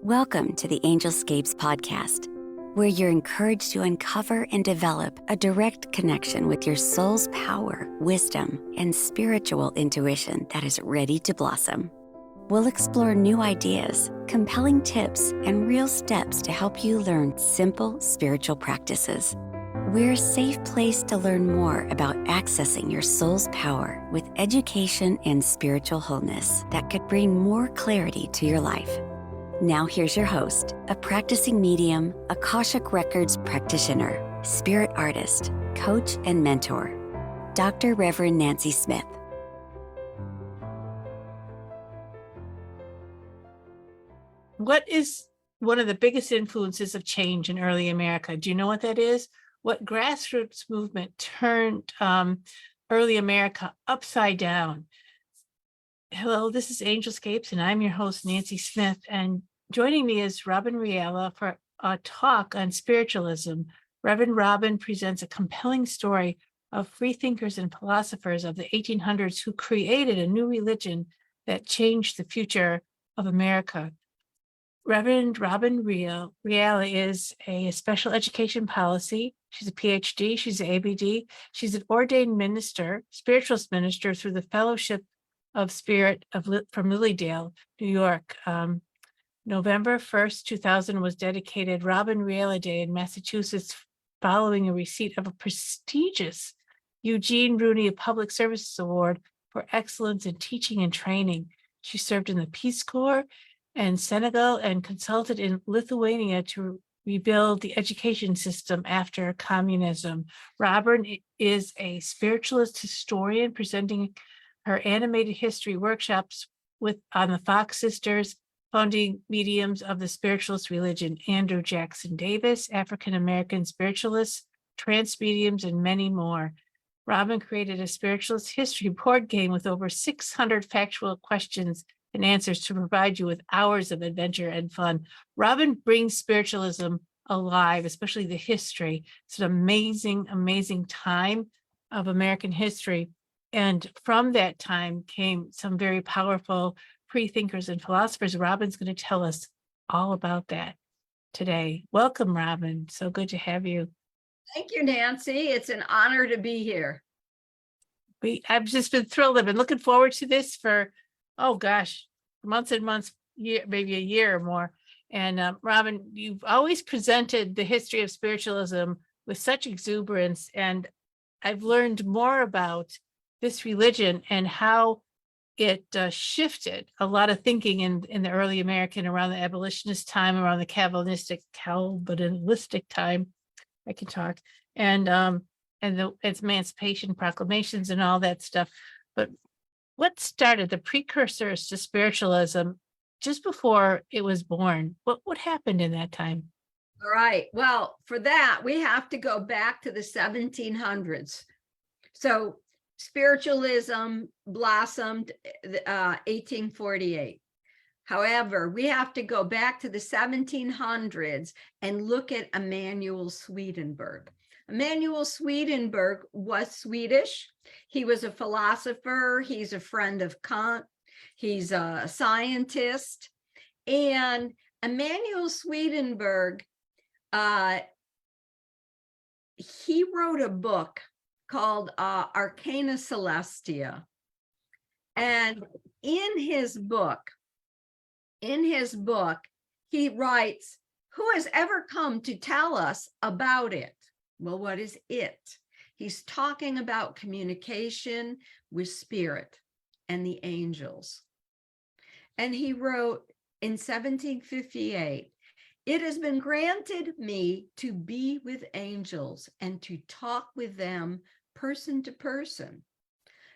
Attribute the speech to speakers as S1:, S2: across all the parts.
S1: Welcome to the Angelscapes podcast, where you're encouraged to uncover and develop a direct connection with your soul's power, wisdom, and spiritual intuition that is ready to blossom. We'll explore new ideas, compelling tips, and real steps to help you learn simple spiritual practices. We're a safe place to learn more about accessing your soul's power with education and spiritual wholeness that could bring more clarity to your life. Now here's your host, a practicing medium, Akashic Records practitioner, spirit artist, coach, and mentor, Dr. Reverend Nancy Smith.
S2: What is one of the biggest influences of change in early America? Do you know what that is? What grassroots movement turned early America upside down? Hello, this is Angelscapes, and I'm your host, Nancy Smith. And joining me is Robin Reale for a talk on spiritualism. Reverend Robin presents a compelling story of free thinkers and philosophers of the 1800s who created a new religion that changed the future of America. Reverend Robin Reale is a special education policy. She's a PhD. She's an ABD. She's an ordained minister, spiritualist minister through the Fellowship of Spirit from Lilydale, New York. November 1st, 2000 was dedicated Robin Reale Day in Massachusetts following a receipt of a prestigious Eugene Rooney Public Services Award for excellence in teaching and training. She served in the Peace Corps and Senegal and consulted in Lithuania to rebuild the education system after communism. Robin is a spiritualist historian presenting her animated history workshops on the Fox sisters, founding mediums of the spiritualist religion, Andrew Jackson Davis, African-American spiritualists, trance mediums, and many more. Robin created a spiritualist history board game with over 600 factual questions and answers to provide you with hours of adventure and fun. Robin brings spiritualism alive, especially the history. It's an amazing, amazing time of American history. And from that time came some very powerful free-thinkers and philosophers. Robin's going to tell us all about that today. Welcome, Robin. So good to have you.
S3: Thank you, Nancy. It's an honor to be here.
S2: I've just been thrilled. I've been looking forward to this for months and months, maybe a year or more. And Robin, you've always presented the history of spiritualism with such exuberance. And I've learned more about this religion and how it shifted a lot of thinking in the early American around the abolitionist time, around the Calvinistic time. I can talk. And the Emancipation Proclamations and all that stuff. But what started the precursors to spiritualism just before it was born? What happened in that time?
S3: All right. Well, for that, we have to go back to the 1700s. So spiritualism blossomed 1848. However, we have to go back to the 1700s and look at Emanuel Swedenborg. Emanuel Swedenborg was Swedish. He was a philosopher. He's a friend of Kant. He's a scientist. And Emanuel Swedenborg, he wrote a book called Arcana Celestia. And in his book, he writes, "Who has ever come to tell us about it?" Well, what is it? He's talking about communication with spirit and the angels. And he wrote in 1758, "It has been granted me to be with angels and to talk with them person to person.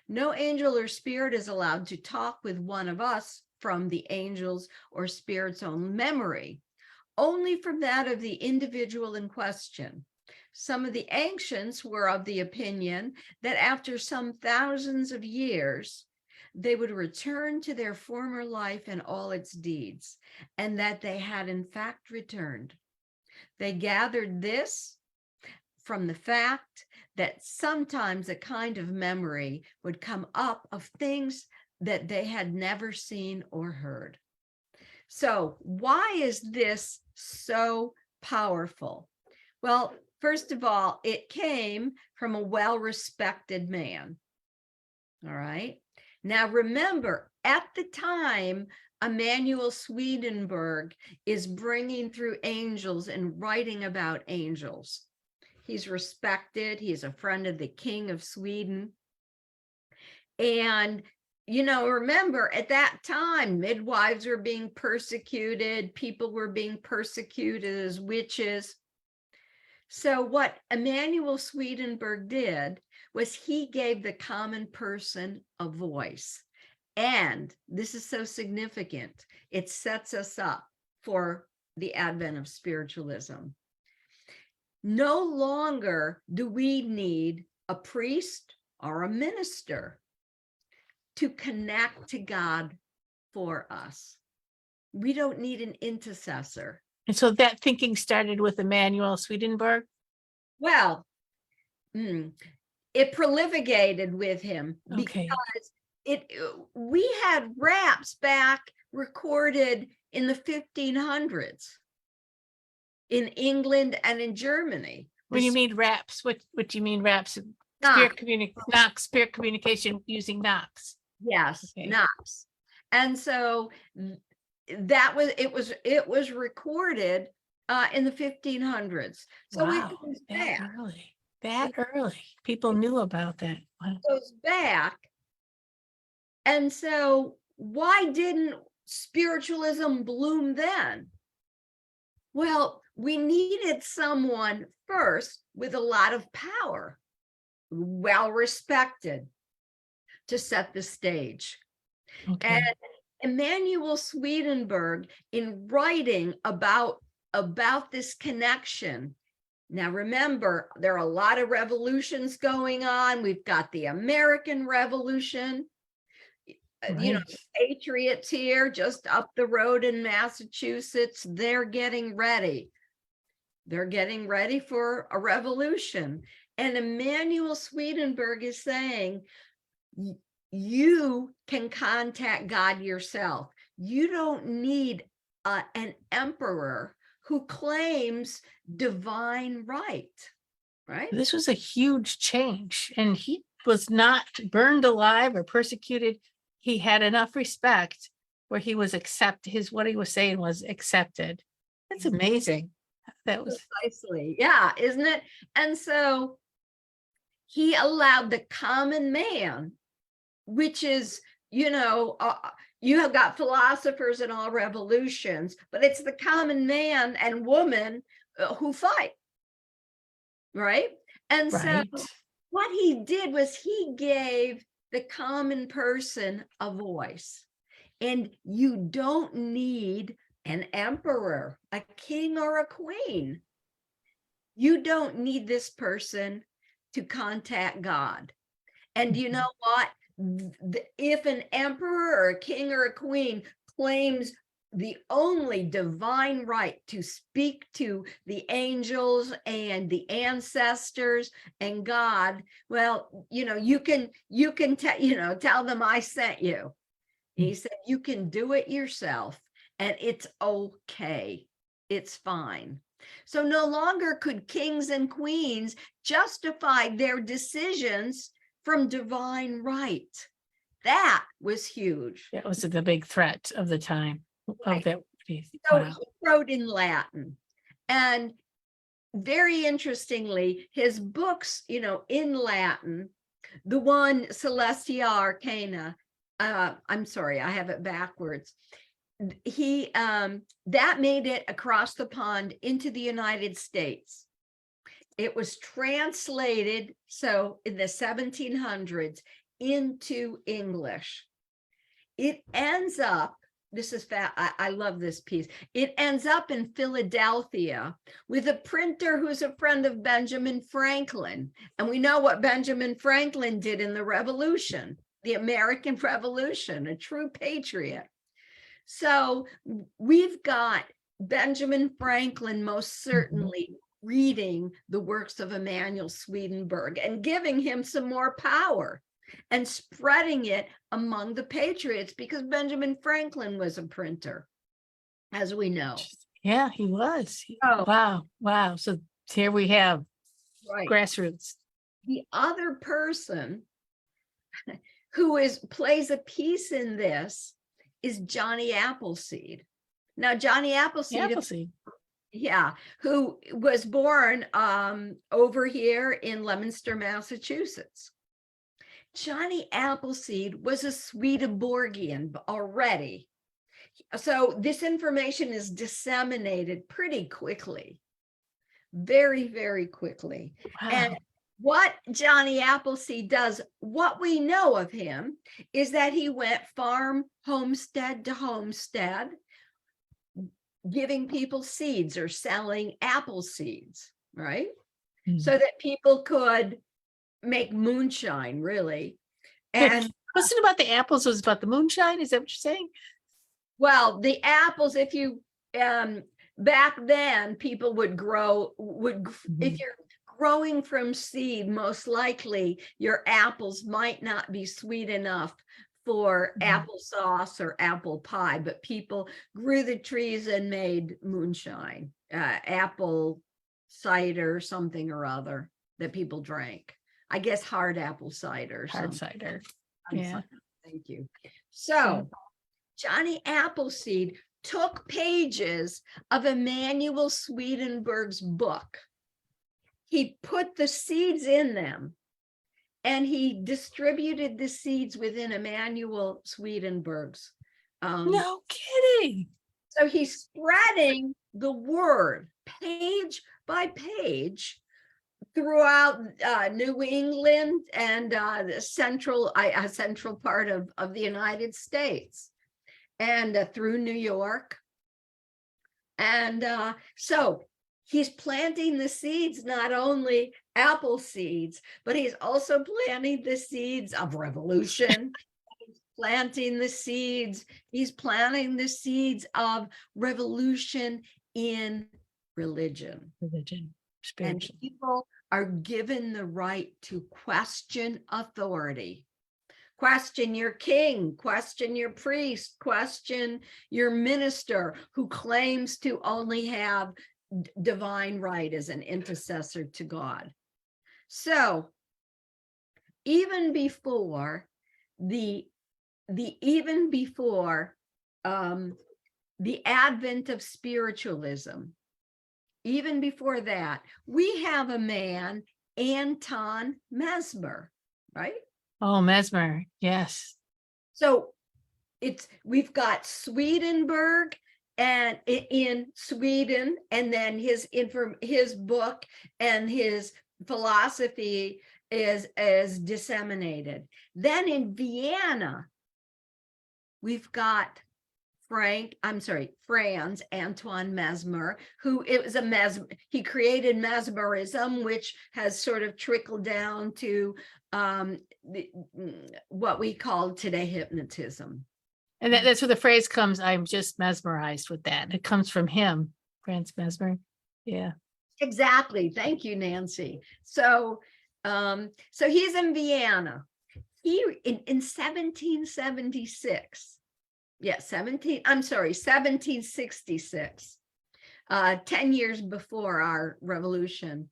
S3: No angel or spirit is allowed to talk with one of us from the angel's or spirit's own memory, only from that of the individual in question. Some of the ancients were of the opinion that after some thousands of years, they would return to their former life and all its deeds, and that they had in fact returned. They gathered this from the fact that sometimes a kind of memory would come up of things that they had never seen or heard. So why is this so powerful? Well, first of all, it came from a well-respected man. All right. Now, remember, at the time, Emanuel Swedenborg is bringing through angels and writing about angels. He's respected. He's a friend of the King of Sweden. And, remember, at that time, midwives were being persecuted. People were being persecuted as witches. So what Emanuel Swedenborg did was he gave the common person a voice. And this is so significant. It sets us up for the advent of spiritualism. No longer do we need a priest or a minister to connect to God for us. We don't need an intercessor.
S2: And so that thinking started with Emanuel Swedenborg?
S3: Well, it prolificated with him
S2: Okay.
S3: because we had raps back recorded in the 1500s in England and in Germany.
S2: When you mean raps, what do you mean raps?
S3: Knox.
S2: Spirit communication using Knox.
S3: Yes,
S2: Okay.
S3: Knox. And so it was recorded in the 1500s. So
S2: Wow,
S3: it goes
S2: that
S3: back.
S2: early. That early. People knew about that. Wow.
S3: Goes back. And so why didn't spiritualism bloom then? Well, we needed someone first with a lot of power, well respected, to set the stage.
S2: Okay.
S3: And Emanuel Swedenborg, in writing about this connection. Now, remember, there are a lot of revolutions going on. We've got the American Revolution,
S2: Right.
S3: Patriots here just up the road in Massachusetts. They're getting ready. They're getting ready for a revolution. And Emanuel Swedenborg is saying, you can contact God yourself. You don't need an emperor who claims divine right.
S2: This was a huge change, and he was not burned alive or persecuted. He had enough respect where he was what he was saying was accepted. That's amazing. That was
S3: precisely, yeah, isn't it? And so he allowed the common man, which is, you have got philosophers in all revolutions, but it's the common man and woman who fight, right? And
S2: right.
S3: so what he did was he gave the common person a voice. And you don't need an emperor, a king, or a queen. You don't need this person to contact God. And you know what? If an emperor or a king or a queen claims the only divine right to speak to the angels and the ancestors and God, well, you can tell them I sent you. He said, you can do it yourself and it's okay. It's fine. So no longer could kings and queens justify their decisions from divine right. That was huge.
S2: That was the big threat of the time.
S3: Right.
S2: Of that.
S3: So
S2: Wow.
S3: he wrote in Latin. And very interestingly, his books, in Latin, the one Celestia Arcana, I'm sorry, I have it backwards. He that made it across the pond into the United States. It was translated, so in the 1700s, into English. It ends up, this is I love this piece. It ends up in Philadelphia with a printer who's a friend of Benjamin Franklin. And we know what Benjamin Franklin did in the Revolution, the American Revolution, a true patriot. So we've got Benjamin Franklin most certainly reading the works of Emanuel Swedenborg and giving him some more power and spreading it among the patriots, because Benjamin Franklin was a printer. as we know.
S2: Yeah, he was.
S3: Oh,
S2: Wow. Wow. So here we have
S3: right.
S2: grassroots.
S3: The other person who plays a piece in this is Johnny Appleseed. Now, Johnny Appleseed,
S2: Appleseed.
S3: who was born over here in Leominster, Massachusetts. Johnny Appleseed was a Swedenborgian already. So this information is disseminated pretty quickly, very, very quickly.
S2: Wow.
S3: And what Johnny Appleseed does, what we know of him, is that he went farm, homestead to homestead, giving people seeds or selling apple seeds, right? So that people could make moonshine, really. And
S2: wasn't about the apples, it was about the moonshine. Is that what you're saying?
S3: well, the apples, if you back then people would if you're growing from seed, most likely your apples might not be sweet enough for applesauce or apple pie, but people grew the trees and made moonshine, apple cider, something or other that people drank. I guess hard apple cider.
S2: Hard cider. Yeah.
S3: Thank you. So Johnny Appleseed took pages of Emanuel Swedenborg's book. He put the seeds in them, and he distributed the seeds within Emanuel Swedenborg's.
S2: No kidding.
S3: So he's spreading the word page by page throughout New England and the central part of the United States, and through New York. And so he's planting the seeds, not only apple seeds, but he's also planting the seeds of revolution. He's planting the seeds of revolution in religion.
S2: Spiritual.
S3: And people are given the right to question authority. Question your king, question your priest, question your minister who claims to only have divine right as an intercessor to God. So even before the advent of spiritualism, even before that, we have a man, Anton Mesmer, right?
S2: Oh, Mesmer, yes.
S3: So we've got Swedenborg and in Sweden, and then his book and his philosophy is disseminated. Then in Vienna, we've got Franz Antoine Mesmer, he created mesmerism, which has sort of trickled down to what we call today hypnotism.
S2: And that's where the phrase comes, I'm just mesmerized with that. It comes from him, Franz Mesmer. Yeah.
S3: Exactly. Thank you, Nancy. So he's in Vienna. He in 1776. Yeah, 1766, 10 years before our revolution,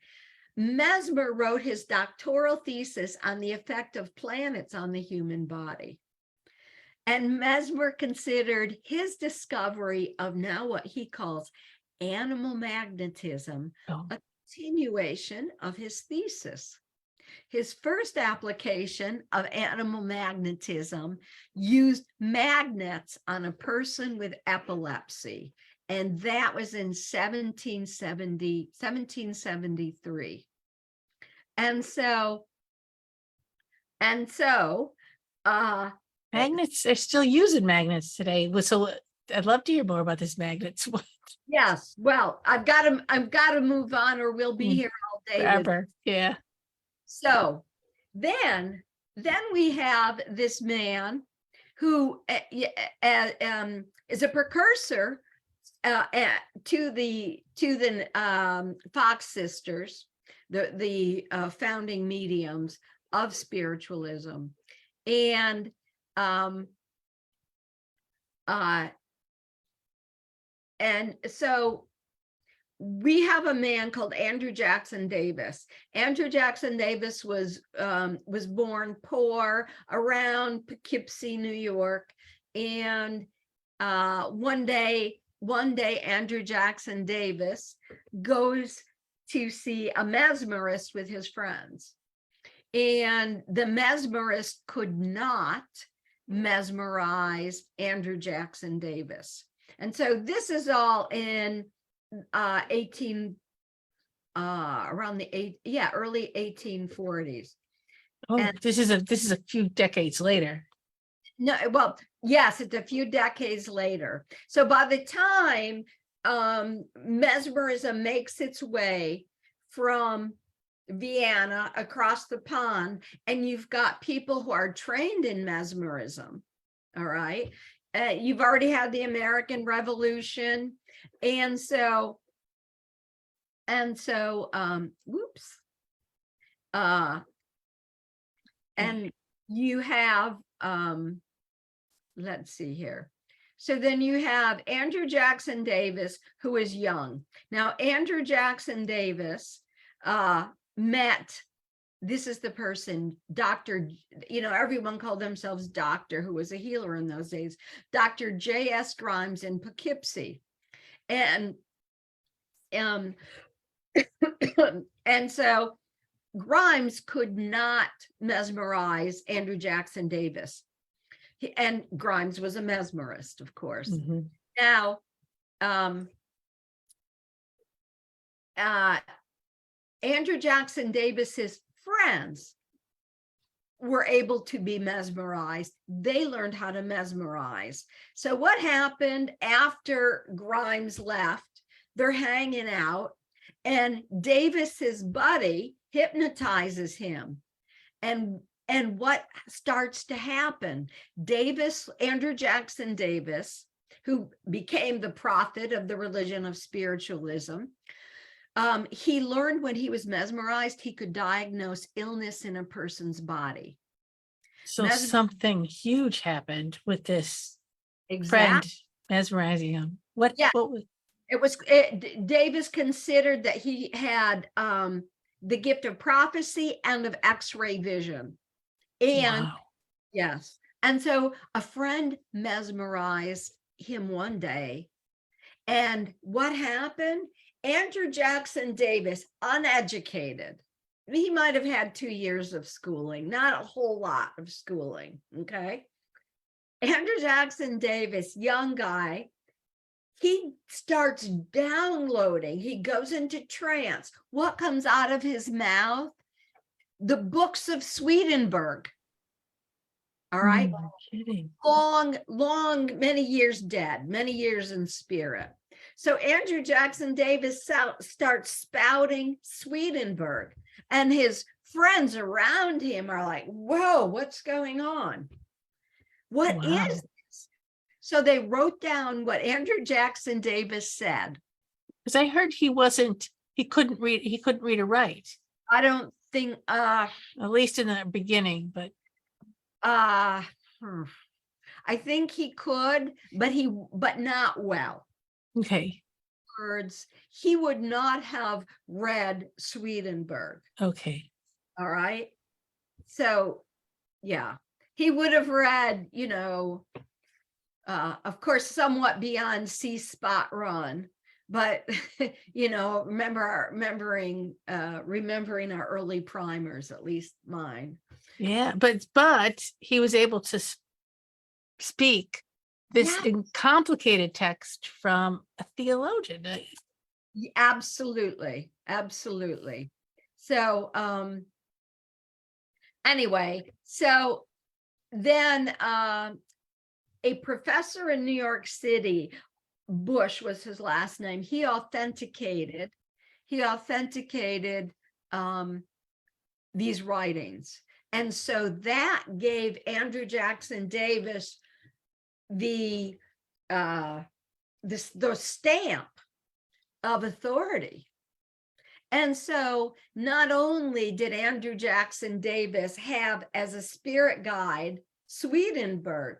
S3: Mesmer wrote his doctoral thesis on the effect of planets on the human body. And Mesmer considered his discovery of now what he calls animal magnetism a continuation of his thesis. His first application of animal magnetism used magnets on a person with epilepsy, and that was in 1773. And so
S2: magnets, they're still using magnets today. So I'd love to hear more about this magnets.
S3: Yes, well, I've got to move on, or we'll be here all day.
S2: Forever. Yeah.
S3: So then we have this man who is a precursor to the Fox sisters, the founding mediums of spiritualism, and And so we have a man called Andrew Jackson Davis. Andrew Jackson Davis was born poor around Poughkeepsie, New York. And one day, Andrew Jackson Davis goes to see a mesmerist with his friends. And the mesmerist could not mesmerize Andrew Jackson Davis. And so this is all in early 1840s.
S2: Oh,
S3: And
S2: this is a few decades later.
S3: no, well, yes, it's a few decades later. So by the time mesmerism makes its way from Vienna across the pond, and you've got people who are trained in mesmerism, all right? You've already had the American Revolution. And so, whoops. And you have, let's see here. So then you have Andrew Jackson Davis, who is young. Now, Andrew Jackson Davis met, this is the person, Dr., everyone called themselves doctor, who was a healer in those days, Dr. J.S. Grimes in Poughkeepsie. And and so Grimes could not mesmerize Andrew Jackson Davis. And Grimes was a mesmerist, of course.
S2: Mm-hmm.
S3: Now, Andrew Jackson Davis's friends were able to be mesmerized. They learned how to mesmerize. So what happened after Grimes left? They're hanging out, and Davis's buddy hypnotizes him. And what starts to happen? Andrew Jackson Davis, who became the prophet of the religion of spiritualism, he learned when he was mesmerized, he could diagnose illness in a person's body.
S2: So something huge happened with this friend mesmerizing him. What was
S3: Davis considered that he had the gift of prophecy and of X-ray vision. And
S2: wow.
S3: Yes. And so a friend mesmerized him one day. And what happened? Andrew Jackson Davis, uneducated. He might have had 2 years of schooling, not a whole lot of schooling. Okay. Andrew Jackson Davis, young guy, he starts downloading. He goes into trance. What comes out of his mouth? The books of Swedenborg. All right.
S2: No kidding.
S3: Long, many years dead, many years in spirit. So Andrew Jackson Davis starts spouting Swedenborg, and his friends around him are like, whoa, what's going on? What is this? So they wrote down what Andrew Jackson Davis said.
S2: Because I heard he couldn't read or write.
S3: I don't think,
S2: at least in the beginning, but
S3: I think he could, but not well.
S2: okay.
S3: Words, he would not have read Swedenborg.
S2: Okay.
S3: All right. So, yeah, he would have read, of course, somewhat beyond See Spot Run, but remembering our early primers, at least mine.
S2: Yeah, but he was able to speak this complicated text from a theologian.
S3: Absolutely. So anyway, so then a professor in New York City, Bush was his last name, he authenticated these writings. And so that gave Andrew Jackson Davis the stamp of authority. And so not only did Andrew Jackson Davis have as a spirit guide Swedenborg,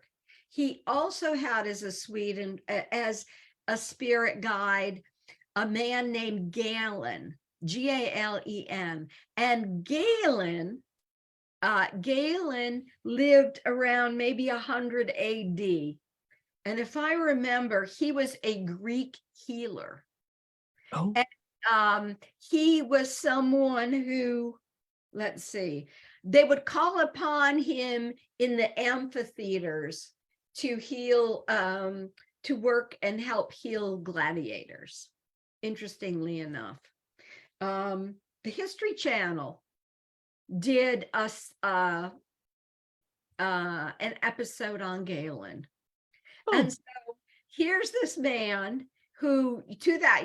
S3: he also had as a spirit guide, a man named Galen, Galen. And Galen lived around maybe 100 AD. And if I remember, he was a Greek healer.
S2: Oh,
S3: And he was someone who, let's see, they would call upon him in the amphitheaters to heal, to work and help heal gladiators. Interestingly enough, the History Channel did an episode on Galen. And so here's this man who, to that,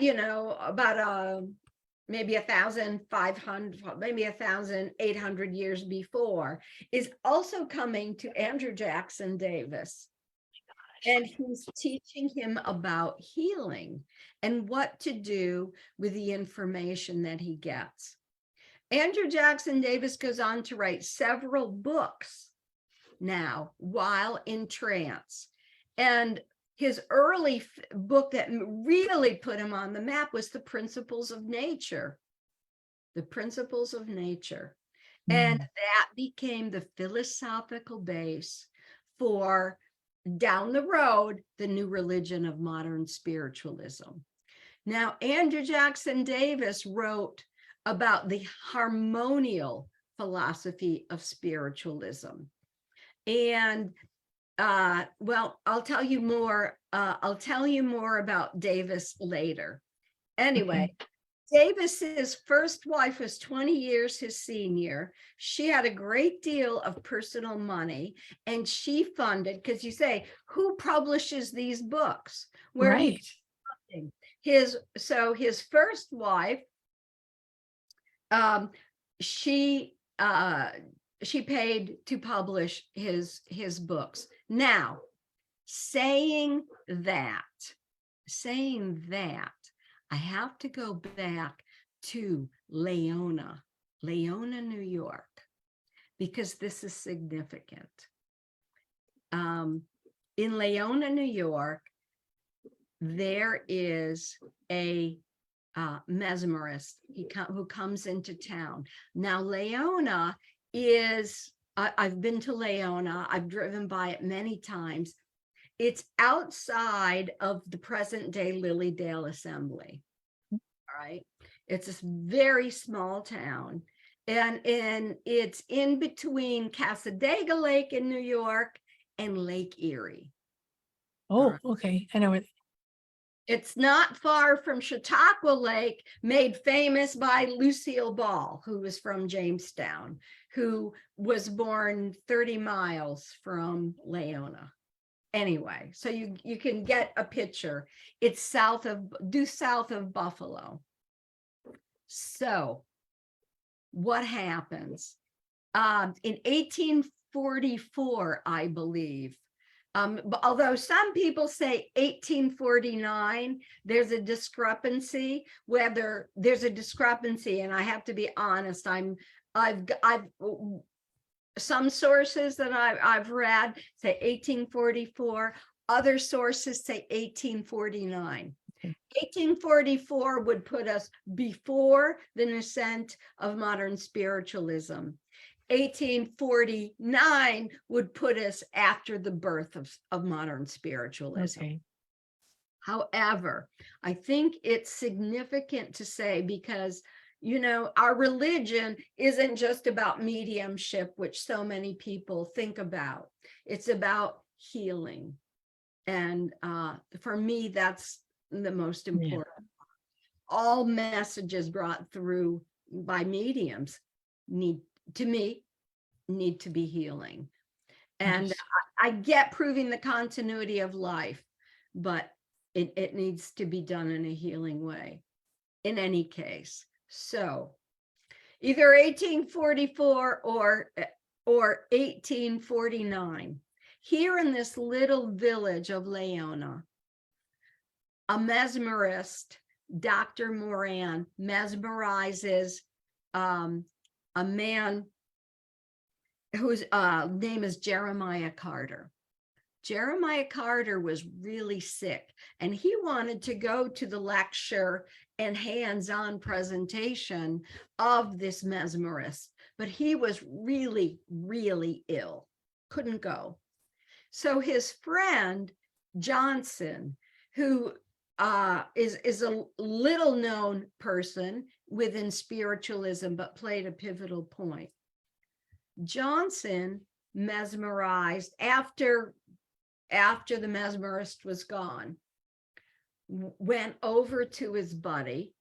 S3: about maybe 1,500, maybe 1,800 years before, is also coming to Andrew Jackson Davis. And he's teaching him about healing and what to do with the information that he gets. Andrew Jackson Davis goes on to write several books now while in trance. And his early book that really put him on the map was The Principles of Nature. The Principles of Nature. And that became the philosophical base for, down the road, the new religion of modern spiritualism. Now, Andrew Jackson Davis wrote about the harmonial philosophy of spiritualism. And well, I'll tell you more about Davis later. Anyway, Davis's first wife was 20 years his senior. She had a great deal of personal money, and she funded, because you say, who publishes these books? Where
S2: right.
S3: His first wife, she paid to publish his books. Now, saying that, I have to go back to Leona, New York, because this is significant. In Leona, New York, there is a mesmerist who comes into town. Now, Leona is, I've been to Leona, I've driven by it many times. It's outside of the present day Lilydale Assembly. All right. It's a very small town. And it's in between Cassadaga Lake in New York and Lake Erie.
S2: Oh, okay. I know where.
S3: It's not far from Chautauqua Lake, made famous by Lucille Ball, who was from Jamestown, who was born 30 miles from Leona. Anyway, so you can get a picture. It's south of Buffalo. So what happens? In 1844, I believe, although some people say 1849, there's a discrepancy, and I have to be honest, I've some sources that I've read say 1844, other sources say 1849. 1844 would put us before the nascent of modern spiritualism. 1849 would put us after the birth of modern spiritualism.
S2: Okay.
S3: However, I think it's significant to say, because our religion isn't just about mediumship, which so many people think about. It's about healing. And for me, that's the most important. Yeah. All messages brought through by mediums need to be healing. And yes. I get proving the continuity of life, but it needs to be done in a healing way in any case. So either 1844 or 1849, here in this little village of Leona, a mesmerist, Dr. Moran, mesmerizes a man whose name is Jeremiah Carter. Jeremiah Carter was really sick, and he wanted to go to the lecture and hands-on presentation of this mesmerist, but he was really, really ill, couldn't go. So his friend Johnson, who is a little known person within spiritualism, but played a pivotal point. Johnson mesmerized after the mesmerist was gone, went over to his buddy,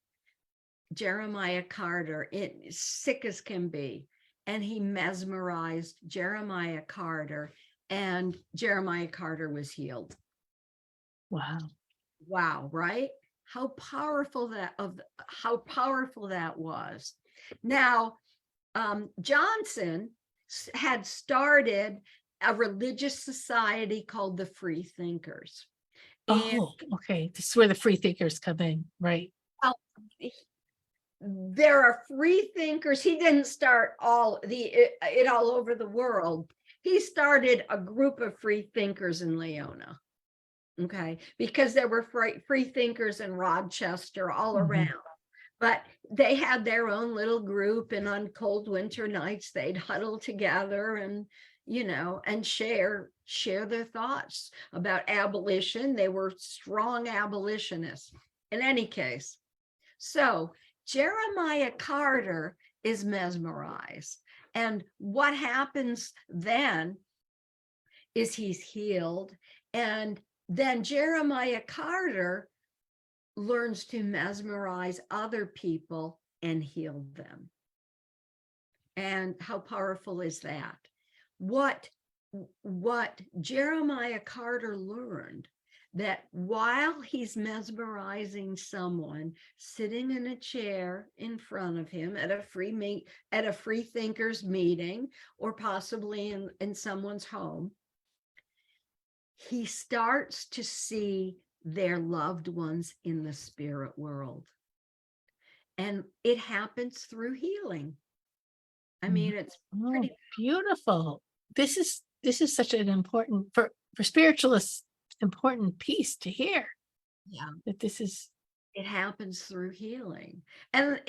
S3: Jeremiah Carter, sick as can be, and he mesmerized Jeremiah Carter, and Jeremiah Carter was healed.
S2: Wow.
S3: Wow, right? How powerful that was. Now, Johnson had started a religious society called the Free Thinkers.
S2: Oh, okay. This is where the free thinkers come in, right?
S3: There are free thinkers. He didn't start it all over the world. He started a group of free thinkers in Leona. Okay, because there were free thinkers in Rochester all around, but they had their own little group, and on cold winter nights they'd huddle together and and share their thoughts about abolition. They were strong abolitionists in any case. So Jeremiah Carter is mesmerized, and what happens then is he's healed, and then Jeremiah Carter learns to mesmerize other people and heal them. And how powerful is that? What Jeremiah Carter learned, that while he's mesmerizing someone sitting in a chair in front of him at a free thinkers meeting, or possibly in someone's home, he starts to see their loved ones in the spirit world. And it happens through healing. I mean, it's pretty
S2: beautiful. This is such an important, for spiritualists, important piece to hear.
S3: Yeah.
S2: That
S3: it happens through healing. And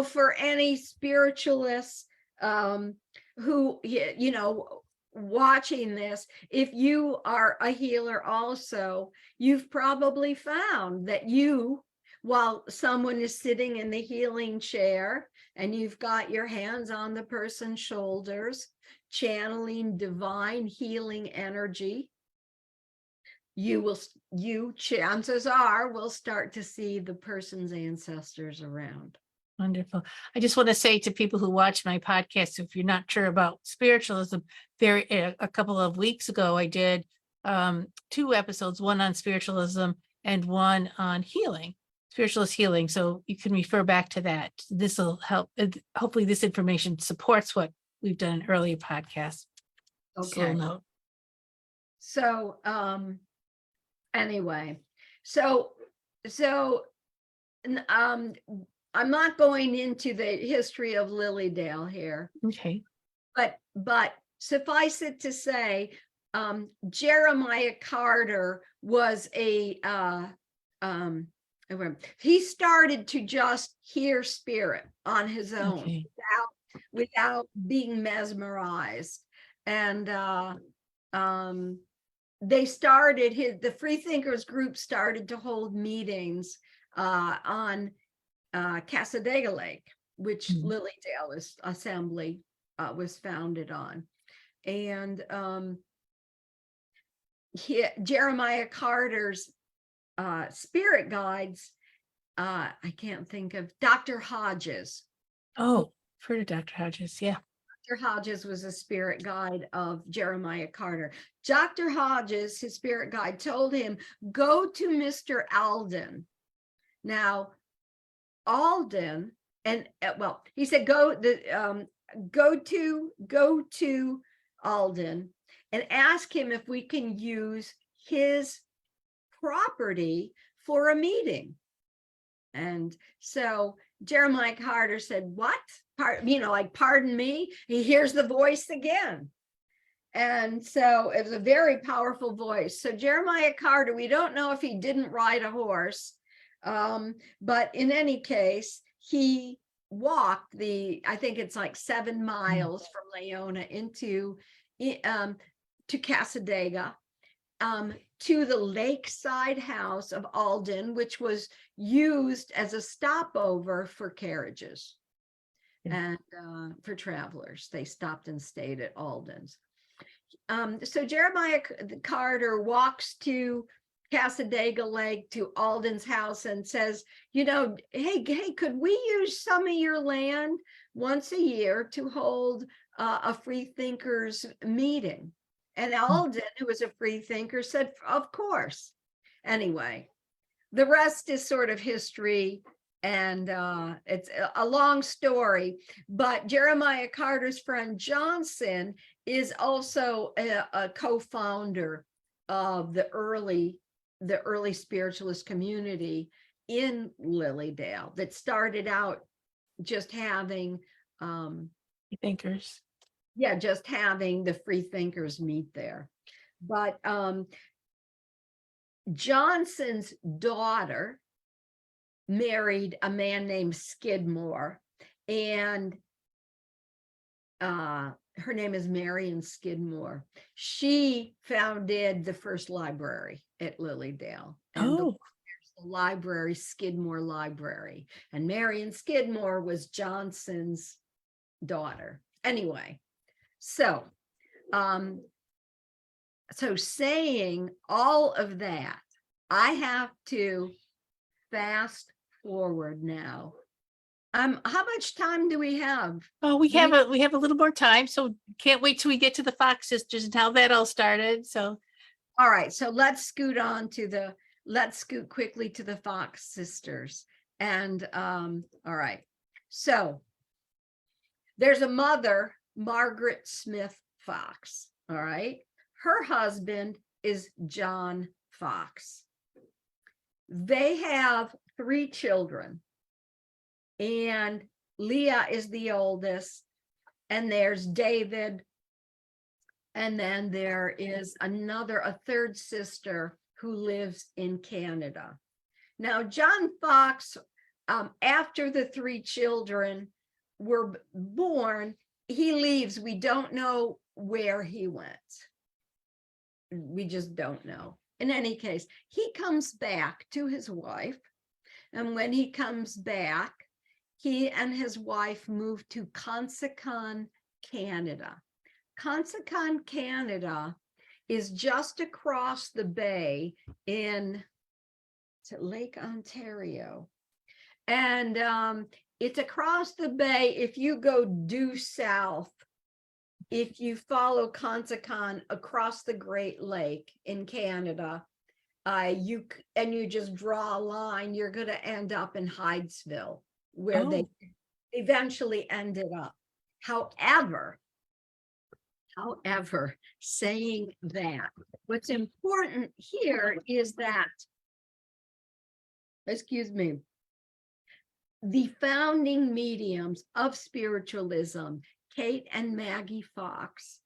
S3: for any spiritualists who, watching this, if you are a healer also, you've probably found that while someone is sitting in the healing chair and you've got your hands on the person's shoulders, channeling divine healing energy, chances are will start to see the person's ancestors around.
S2: Wonderful. I just want to say to people who watch my podcast, if you're not sure about spiritualism, a couple of weeks ago, I did 2 episodes, one on spiritualism and one on healing, spiritualist healing. So you can refer back to that. This will help. Hopefully this information supports what we've done in earlier podcasts.
S3: Okay.
S2: Note.
S3: So anyway, so I'm not going into the history of Lilydale here.
S2: Okay.
S3: But suffice it to say, Jeremiah Carter was he started to just hear spirit on his own,
S2: Okay.
S3: without being mesmerized. And the Free Thinkers group started to hold meetings on Casadega Lake, which Lilydale Assembly was founded on. And Jeremiah Carter's spirit guides, I can't think of, Dr. Hodges.
S2: Oh, I've heard of Dr. Hodges, yeah.
S3: Dr. Hodges was a spirit guide of Jeremiah Carter. Dr. Hodges, his spirit guide, told him, go to Mr. Alden. Now, Alden, and he said, go to Alden and ask him if we can use his property for a meeting. And so Jeremiah Carter said, what? Pardon me? He hears the voice again. And so it was a very powerful voice. So Jeremiah Carter, we don't know if he didn't ride a horse, but in any case, he walked I think it's like 7 miles from Leona to Cassadaga, to the lakeside house of Alden, which was used as a stopover for carriages and for travelers. They stopped and stayed at Alden's. So Jeremiah Carter walks to Cassadaga Lake, to Alden's house, and says, hey, could we use some of your land once a year to hold a free thinkers meeting? And Alden, who was a free thinker, said, of course. Anyway, the rest is sort of history, and it's a long story. But Jeremiah Carter's friend Johnson is also a co-founder of the early spiritualist community in Lilydale that started out just having
S2: thinkers.
S3: Yeah, just having the free thinkers meet there. But Johnson's daughter married a man named Skidmore, and her name is Marion Skidmore. She founded the first library at Lilydale. And the library, Skidmore Library. And Marion Skidmore was Johnson's daughter. Anyway, so saying all of that, I have to fast forward now. How much time do we have?
S2: Oh, we have a little more time, so can't wait till we get to the Fox sisters and how that all started. So,
S3: all right, so let's scoot quickly to the Fox sisters. And all right, so there's a mother, Margaret Smith Fox. All right, her husband is John Fox. They have 3 children, and Leah is the oldest, and there's David, and then there is a third sister who lives in Canada. Now, John Fox, after the 3 children were born, he leaves. We don't know where he went. We just don't know. In any case, he comes back to his wife. And when he comes back, he and his wife moved to Consacon, Canada. Consacon, Canada is just across the bay in Lake Ontario. And it's across the bay. If you go due south, if you follow Consacon across the Great Lake in Canada, you just draw a line, you're going to end up in Hydesville, where they eventually ended up. However, saying that, what's important here is that, the founding mediums of spiritualism, Kate and Maggie Fox,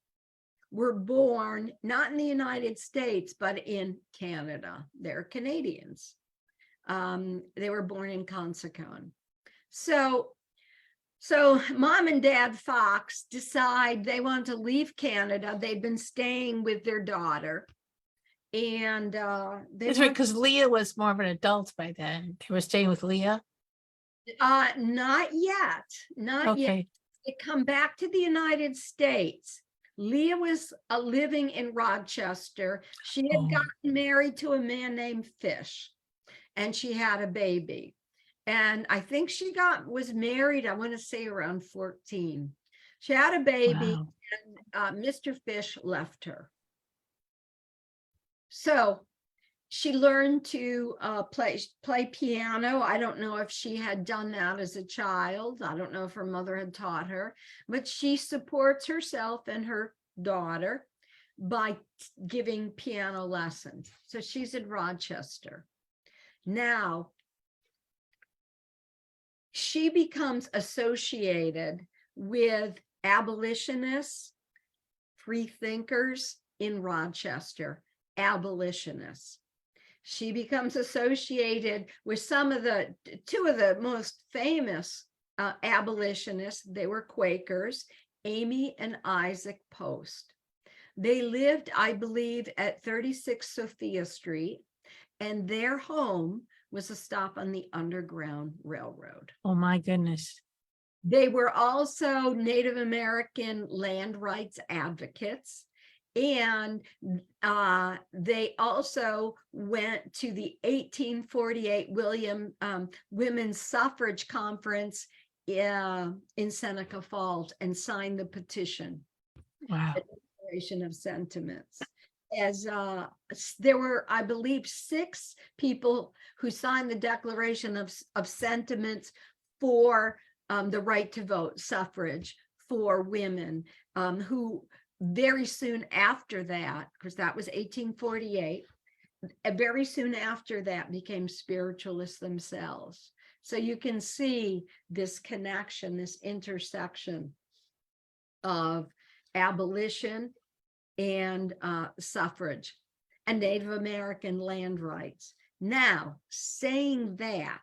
S3: were born not in the United States, but in Canada. They're Canadians. They were born in Consacon. So Mom and Dad Fox decide they want to leave Canada. They've been staying with their daughter. And
S2: that's right, because Leah was more of an adult by then. They were staying with Leah?
S3: Not yet. Not yet. They come back to the United States. Leah was living in Rochester. She had gotten married to a man named Fish, and she had a baby. And I think she was married, I want to say around 14. She had a baby, and Mr. Fish left her. So she learned to play piano. I don't know if she had done that as a child. I don't know if her mother had taught her, but she supports herself and her daughter by giving piano lessons. So she's in Rochester. Now, she becomes associated with abolitionists, free thinkers in Rochester, abolitionists. She becomes associated with two of the most famous abolitionists. They were Quakers, Amy and Isaac Post. They lived, I believe, at 36 Sophia Street, and their home was a stop on the Underground Railroad.
S2: Oh my goodness.
S3: They were also Native American land rights advocates. And they also went to the 1848 Women's Suffrage Conference in Seneca Falls and signed the petition.
S2: Wow.
S3: The Declaration of Sentiments. As there were, I believe, 6 people who signed the Declaration of Sentiments for the right to vote, suffrage for women, who very soon after that, because that was 1848, very soon after that became spiritualists themselves. So you can see this connection, this intersection of abolition and suffrage and Native American land rights. Now, saying that,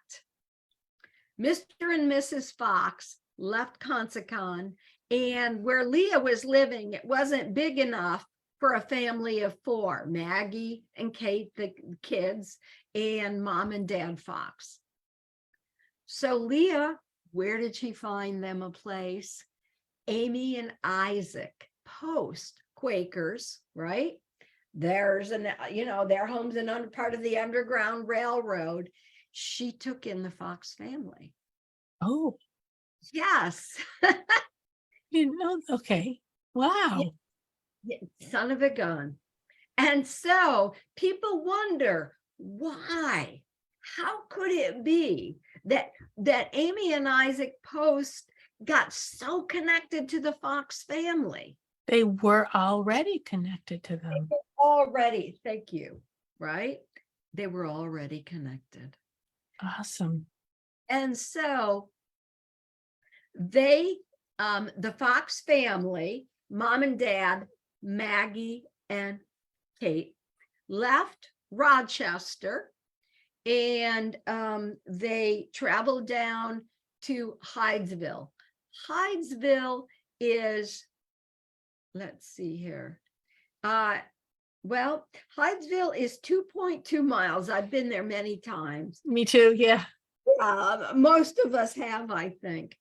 S3: Mr. and Mrs. Fox left Consacon, and where Leah was living, it wasn't big enough for a family of 4, Maggie and Kate, the kids, and Mom and Dad Fox. So Leah, where did she find them a place? Amy and Isaac Post, Quakers, right? There's their homes in under part of the Underground Railroad. She took in the Fox family.
S2: Oh,
S3: Yes.
S2: didn't know. Okay. Wow.
S3: Yeah, son of a gun. And so people wonder why. How could it be that Amy and Isaac Post got so connected to the Fox family?
S2: They were already connected to them.
S3: Already, thank you. Right? They were already connected.
S2: Awesome.
S3: And so they, the Fox family, Mom and Dad, Maggie and Kate, left Rochester, and they traveled down to Hydesville. Hydesville is, let's see here. Well, Hydesville is 2.2 miles. I've been there many times.
S2: Me too. Yeah.
S3: Most of us have, I think.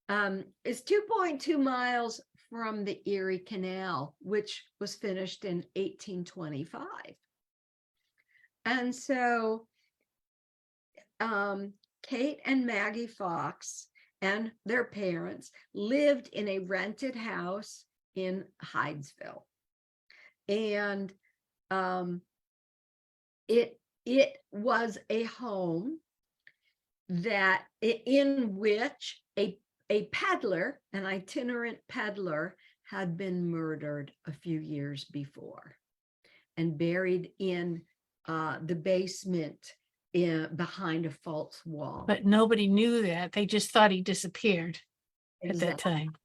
S3: It's 2.2 miles from the Erie Canal, which was finished in 1825. And so Kate and Maggie Fox and their parents lived in a rented house in Hydesville. And it was a home that in which a peddler, an itinerant peddler, had been murdered a few years before and buried in the basement behind a false wall.
S2: But nobody knew that. They just thought he disappeared at that
S3: Exactly.
S2: time.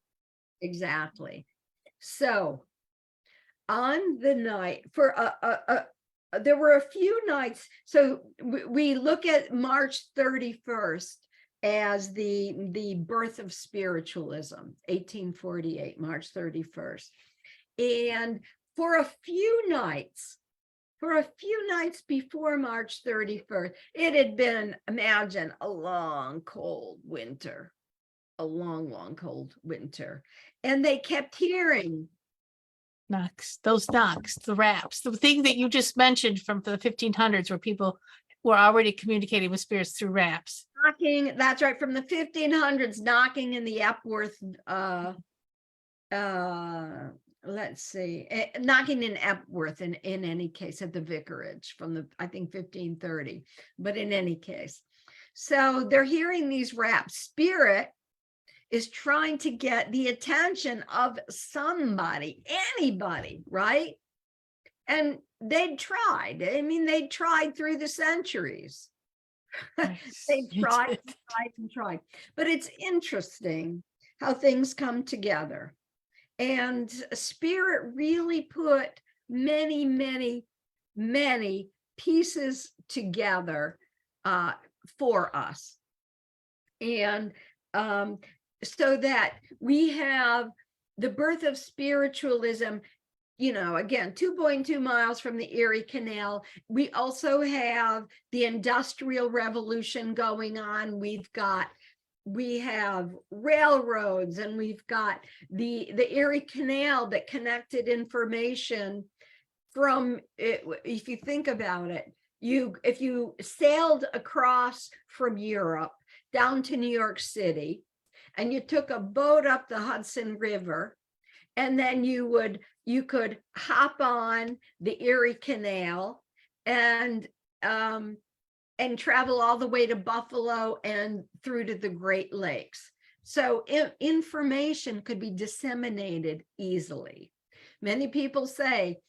S3: Exactly. So on the night for there were a few nights. So we look at March 31st as the birth of spiritualism, 1848, March 31st. And for a few nights before March 31st, it had been, imagine, a long, cold winter, a long, long, cold winter. And they kept hearing
S2: Knocks, those knocks, the raps, the thing that you just mentioned from the 1500s where people were already communicating with spirits through raps.
S3: knocking, that's right, from the 1500s, knocking in the Epworth, let's see, knocking in Epworth in any case at the vicarage from the, I think, 1530, but in any case. So they're hearing these raps. Spirit is trying to get the attention of somebody, anybody, right? And they tried. I mean, they tried through the centuries. They tried and tried. But it's interesting how things come together. And Spirit really put many, many, many pieces together for us. And so that we have the birth of spiritualism, again, 2.2 miles from the Erie Canal. We also have the Industrial Revolution going on. We have railroads, and we've got the Erie Canal that connected information from it. If you think about it, if you sailed across from Europe down to New York City, and you took a boat up the Hudson River, and then you could hop on the Erie Canal and travel all the way to Buffalo and through to the Great Lakes. So information could be disseminated easily. Many people say,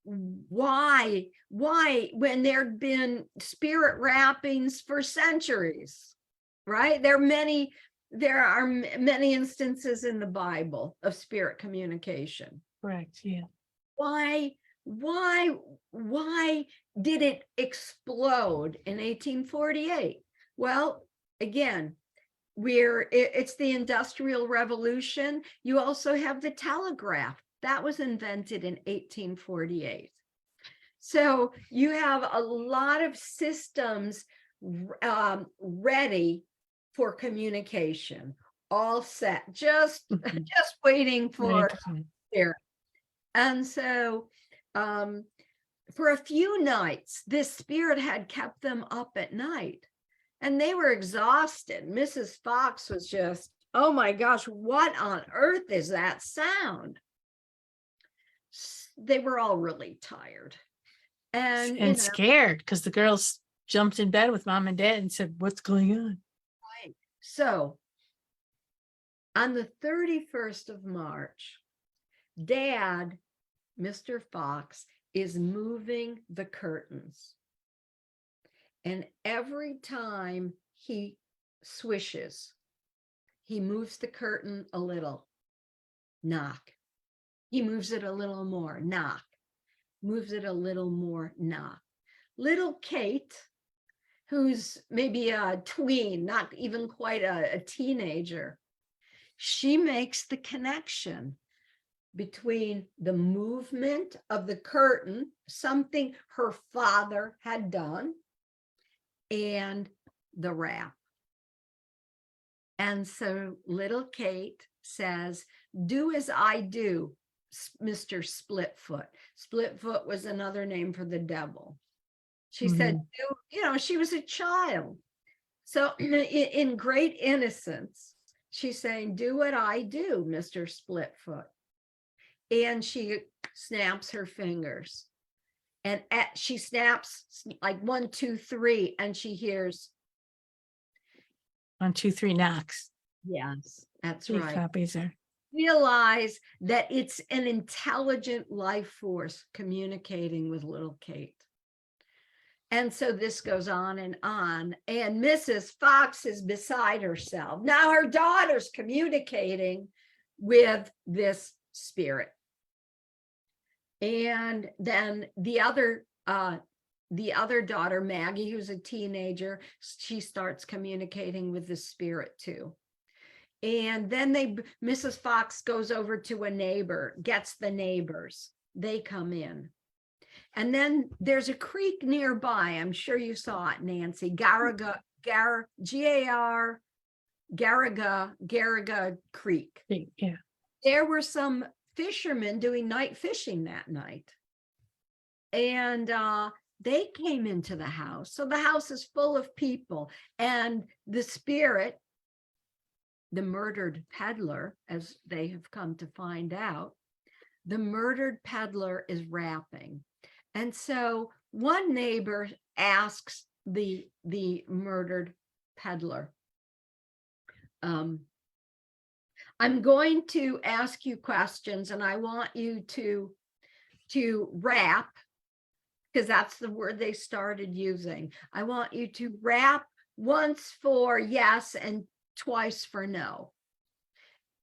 S3: why, when there'd been spirit rappings for centuries, right? There are many instances in the Bible of spirit communication.
S2: Correct. Yeah.
S3: Why did it explode in 1848? Well, again, it's the Industrial Revolution. You also have the telegraph that was invented in 1848. So you have a lot of systems ready for communication, all set, just waiting for spirit. And so for a few nights, this spirit had kept them up at night, and they were exhausted. Mrs. Fox was just, oh my gosh, what on earth is that sound? They were all really tired and
S2: scared, because the girls jumped in bed with mom and dad and said, what's going on?
S3: Right. So on the 31st of March, Dad, Mr. Fox, is moving the curtains. And every time he swishes, he moves the curtain a little, knock. He moves it a little more, knock. Moves it a little more, knock. Little Kate, who's maybe a tween, not even quite a teenager, she makes the connection between the movement of the curtain, something her father had done, and the rap. And so little Kate says, do as I do, Mr. Splitfoot. Splitfoot was another name for the devil. She said, she was a child. So in great innocence, she's saying, do what I do, Mr. Splitfoot. And she snaps her fingers. And she snaps like 1, 2, 3, and she hears
S2: 1, 2, 3 knocks.
S3: Yes, that's
S2: 3
S3: right.
S2: copies there.
S3: Realize that it's an intelligent life force communicating with little Kate. And so this goes on, and Mrs. Fox is beside herself. Now her daughter's communicating with this spirit. And then the other daughter, Maggie, who's a teenager, she starts communicating with the spirit too. And then Mrs. Fox goes over to a neighbor, gets the neighbors. They come in. And then there's a creek nearby. I'm sure you saw it, Nancy. Garaga Creek.
S2: Yeah.
S3: There were some fishermen doing night fishing that night. And they came into the house. So the house is full of people. And the spirit, the murdered peddler, as they have come to find out, the murdered peddler is rapping. And so one neighbor asks the murdered peddler, I'm going to ask you questions, and I want you to rap, because that's the word they started using. I want you to rap once for yes and twice for no.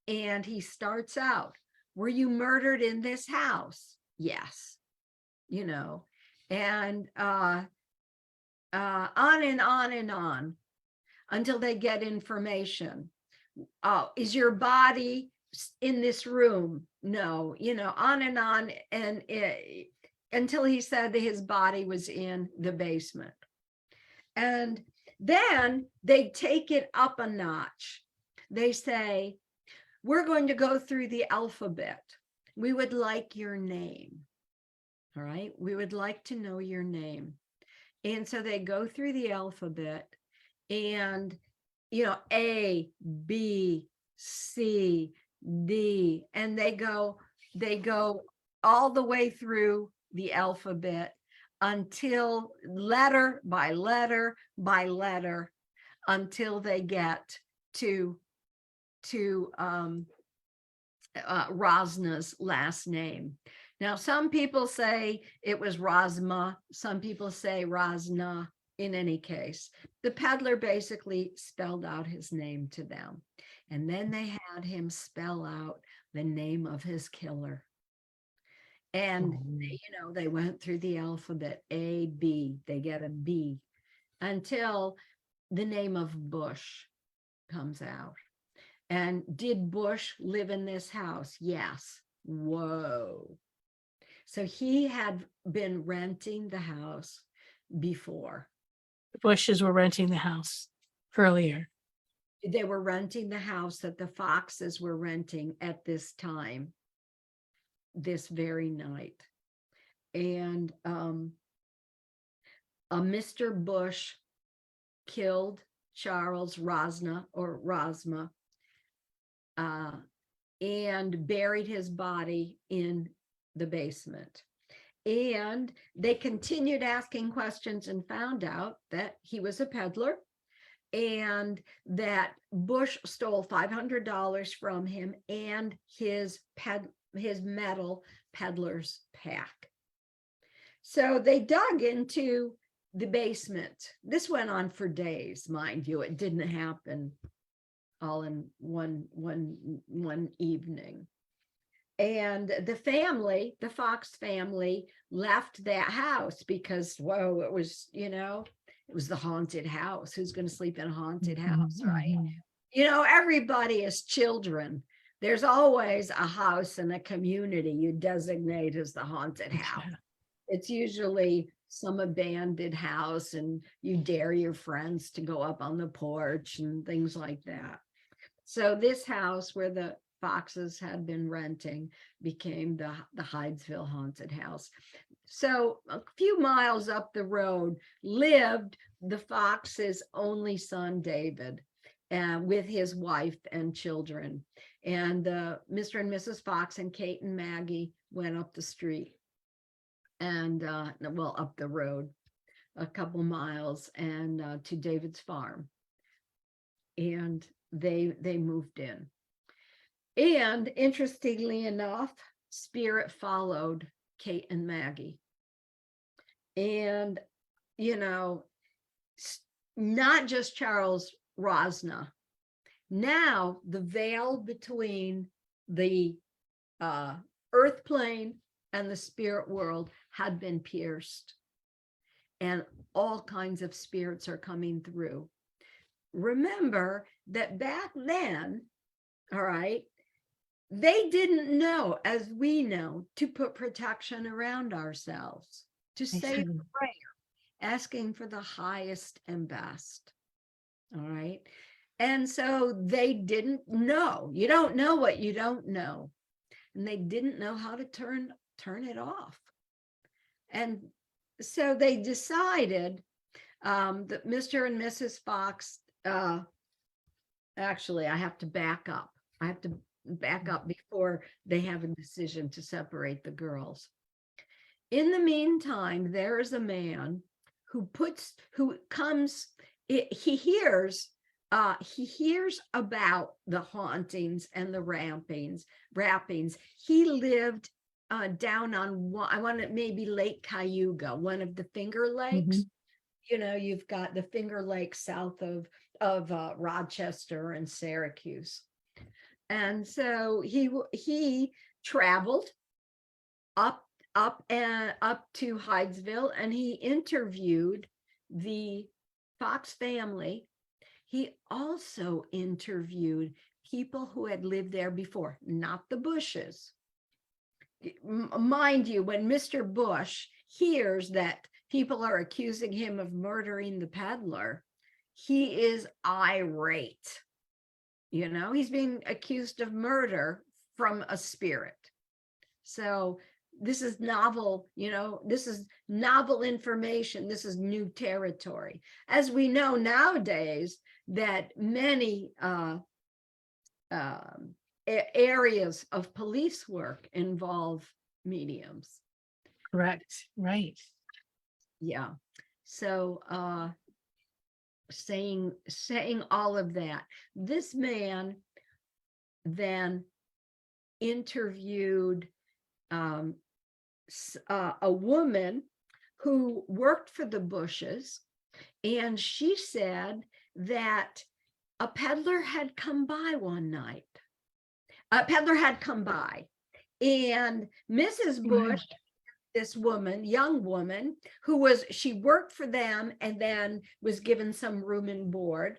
S3: And he starts out, were you murdered in this house? Yes. You know, and on and on and on until they get information. Is your body in this room? No, you know, on and on. And until he said that his body was in the basement. And then they take it up a notch. They say, we're going to go through the alphabet. We would like your name. All right. We would like to know your name. And so they go through the alphabet and, you know, A, B, C, D, and they go all the way through the alphabet until letter by letter by letter until they get to Rosna's last name. Now, some people say it was Rosma. Some people say Rosna. In any case, the peddler basically spelled out his name to them. And then they had him spell out the name of his killer. And, you know, they went through the alphabet, A, B, they get a B, until the name of Bush comes out. And did Bush live in this house? Yes. Whoa. So he had been renting the house before.
S2: The Bushes were renting the house earlier.
S3: They were renting the house that the Foxes were renting at this time, this very night. And Mr. Bush killed Charles Rosna or Rosma and buried his body in the basement. And they continued asking questions and found out that he was a peddler and that Bush stole $500 from him and his metal peddler's pack. So they dug into the basement. This went on for days, mind you. It didn't happen all in one evening. And the family, the Fox family, left that house because, whoa, it was, you know, it was the haunted house. Who's going to sleep in a haunted house, right? You know, everybody is children. There's always a house in a community you designate as the haunted house. It's usually some abandoned house and you dare your friends to go up on the porch and things like that. So this house where the Foxes had been renting became the Hydesville haunted house. So a few miles up the road lived the Fox's only son, David, with his wife and children. And Mr. and Mrs. Fox and Kate and Maggie went up the street and, well, up the road a couple miles and to David's farm. And they moved in. And interestingly enough, spirit followed Kate and Maggie. And, you know, not just Charles Rosna. Now the veil between the earth plane and the spirit world had been pierced. And all kinds of spirits are coming through. Remember that back then, all right, they didn't know, as we know, to put protection around ourselves, to say a prayer, asking for the highest and best. All right. And so they didn't know. You don't know what you don't know. And they didn't know how to turn it off. And so they decided that Mr. and Mrs. Fox, actually, I have to back up. I have to back up before they have a decision to separate the girls. In the meantime, there is a man who he hears about the hauntings and the rappings. He lived down on I want it maybe Lake Cayuga, one of the Finger Lakes. You know, you've got the Finger Lakes south of Rochester and Syracuse. And so he traveled up to Hydesville, and he interviewed the Fox family. He also interviewed people who had lived there before, not the Bushes. Mind you, when Mr. Bush hears that people are accusing him of murdering the peddler, he is irate. You know, he's being accused of murder from a spirit. So this is novel, you know, this is novel information. This is new territory. As we know nowadays that many areas of police work involve mediums.
S2: Correct. Right.
S3: Yeah. So saying all of that, this man then interviewed a woman who worked for the Bushes, and she said that a peddler had come by one night. A peddler had come by, and Mrs. Bush, this woman, young woman, she worked for them and then was given some room and board.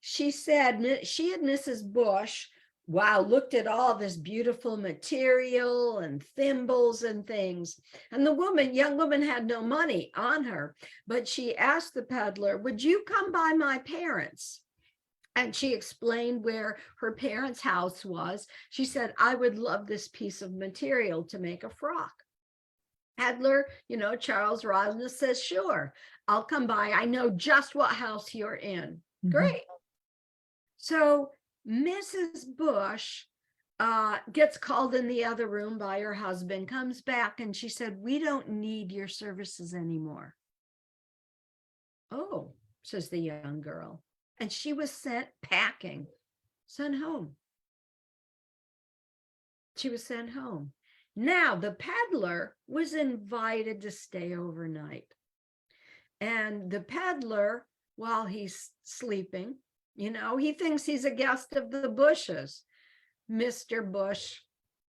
S3: She said she and Mrs. Bush, wow, looked at all this beautiful material and thimbles and things. And the young woman had no money on her, but she asked the peddler, would you come by my parents? And she explained where her parents' house was. She said, I would love this piece of material to make a frock. Peddler, you know, Charles Rosner says, sure, I'll come by. I know just what house you're in. Mm-hmm. Great. So Mrs. Bush gets called in the other room by her husband, comes back, and she said, we don't need your services anymore. Oh, says the young girl. And she was sent packing, sent home. She was sent home. Now, the peddler was invited to stay overnight. And the peddler, while he's sleeping, you know, he thinks he's a guest of the Bushes. Mr. Bush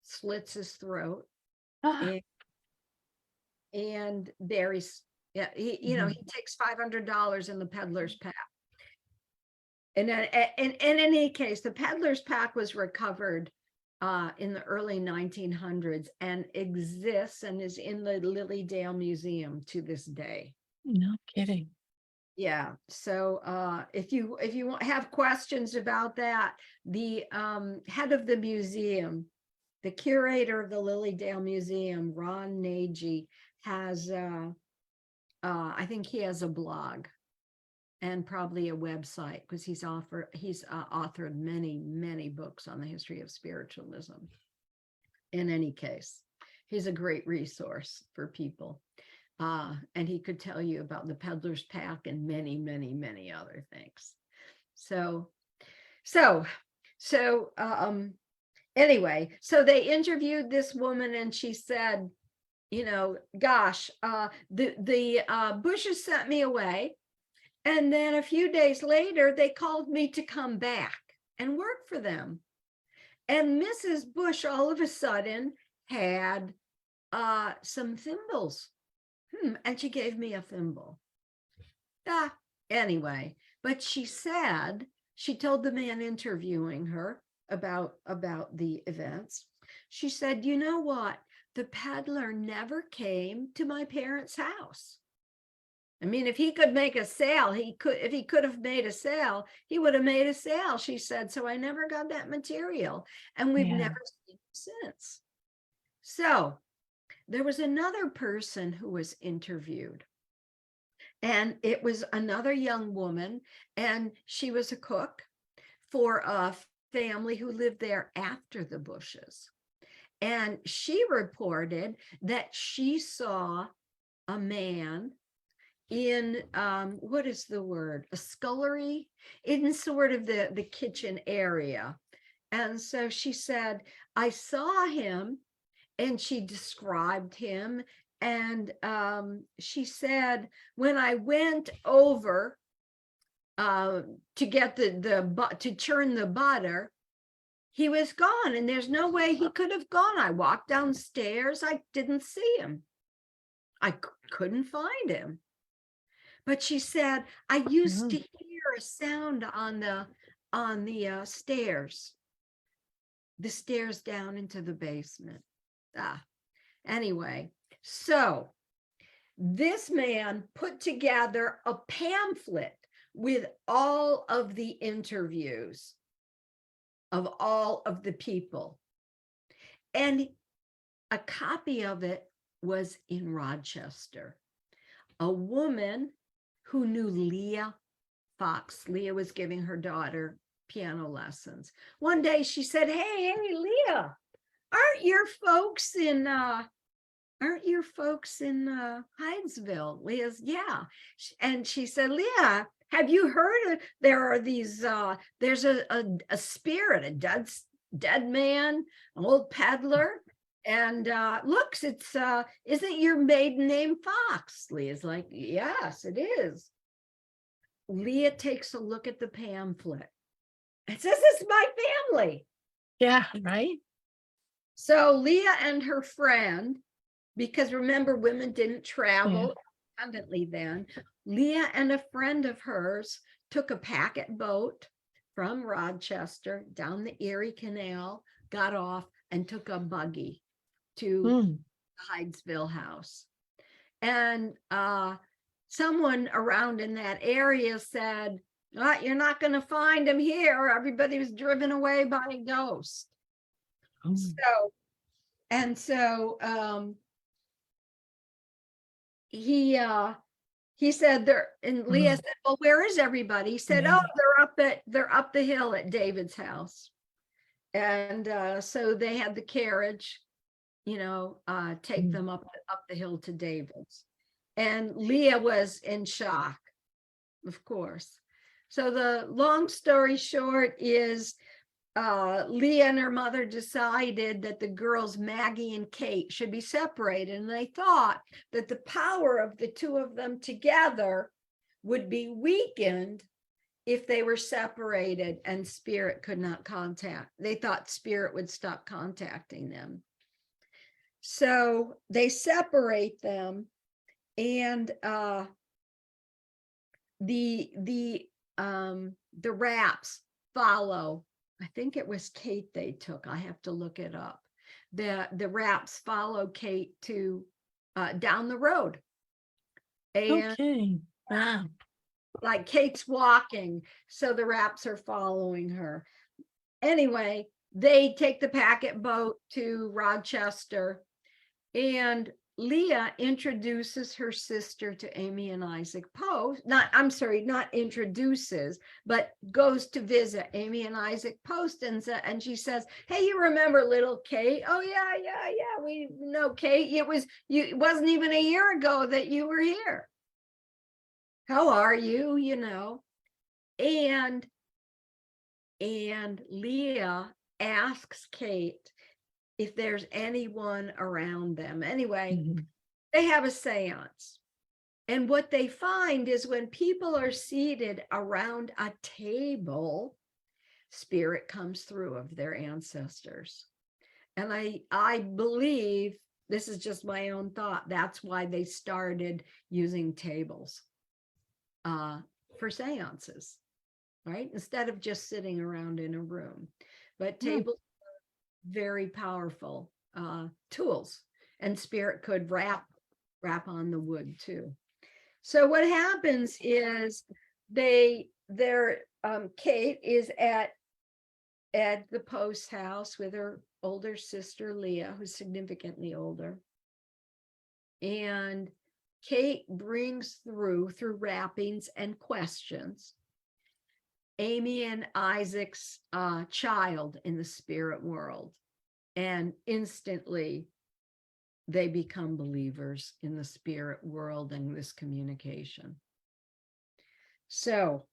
S3: slits his throat and buries, yeah, you know, he takes $500 in the peddler's pack. And in any case, the peddler's pack was recovered in the early 1900s and exists and is in the Lilydale Museum to this day.
S2: No kidding.
S3: Yeah. So if you have questions about that, the head of the museum, the curator of the Lilydale Museum, Ron Nagy, has I think he has a blog and probably a website, because he's authored many books on the history of spiritualism. In any case, he's a great resource for people. And he could tell you about the peddler's pack and many other things. So anyway, so they interviewed this woman, and she said, you know, gosh, the Bushes sent me away. And then a few days later, they called me to come back and work for them. And Mrs. Bush all of a sudden had some thimbles. And she gave me a thimble. Anyway, but she said, she told the man interviewing her about the events. She said, you know what? The peddler never came to my parents' house. I mean, if he could make a sale, if he could have made a sale, he would have made a sale, she said. So I never got that material. And we've never seen him since. So there was another person who was interviewed. And it was another young woman. And she was a cook for a family who lived there after the Bushes. And she reported that she saw a man in what is the word, a scullery, in sort of the kitchen area. And so she said, I saw him, and she described him. And she said, when I went over to get to churn the butter, he was gone, and there's no way he could have gone. I walked downstairs. I didn't see him. I couldn't find him. But she said, I used to hear a sound on the stairs, the stairs down into the basement. Anyway, so this man put together a pamphlet with all of the interviews of all of the people. And a copy of it was in Rochester. A woman who knew Leah Fox. Leah was giving her daughter piano lessons. One day she said, hey, Leah, aren't your folks in Hydesville? Leah's, yeah. And she said, Leah, have you heard there are these, there's a spirit, a dead man, an old peddler. And looks, it's, isn't your maiden name Fox? Leah's like, yes, it is. Leah takes a look at the pamphlet and says, it's my family.
S2: Yeah, right.
S3: So Leah and her friend, because remember, women didn't travel independently then, Leah and a friend of hers took a packet boat from Rochester down the Erie Canal, got off, and took a buggy to the Hydesville house. And someone around in that area said, you're not going to find him here. Everybody was driven away by a ghost. So he said there, and Leah said, well, where is everybody? He said, oh, they're up the hill at David's house. And so they had the carriage, take them up the hill to David's. And Leah was in shock, of course. So the long story short is Leah and her mother decided that the girls, Maggie and Kate, should be separated. And they thought that the power of the two of them together would be weakened if they were separated and spirit could not contact. They thought spirit would stop contacting them. So they separate them, and the Raps follow. I think it was Kate they took. I have to look it up. The Raps follow Kate to down the road. And
S2: okay. Wow.
S3: Like Kate's walking, so the Raps are following her. Anyway, they take the packet boat to Rochester, and Leah introduces her sister to Amy and Isaac Post. Not introduces, but goes to visit Amy and Isaac Post, and she says, hey, you remember little Kate? Oh, yeah, we know Kate. It wasn't even a year ago that you were here. How are you? And Leah asks Kate if there's anyone around them. Anyway, they have a seance. And what they find is when people are seated around a table, spirit comes through of their ancestors. And I believe, this is just my own thought, that's why they started using tables for seances, right? Instead of just sitting around in a room. But tables are very powerful tools, and spirit could rap on the wood too. So what happens is Kate is at the Post house with her older sister Leah, who's significantly older, and Kate brings through rappings and questions Amy and Isaac's child in the spirit world, and instantly they become believers in the spirit world and this communication. So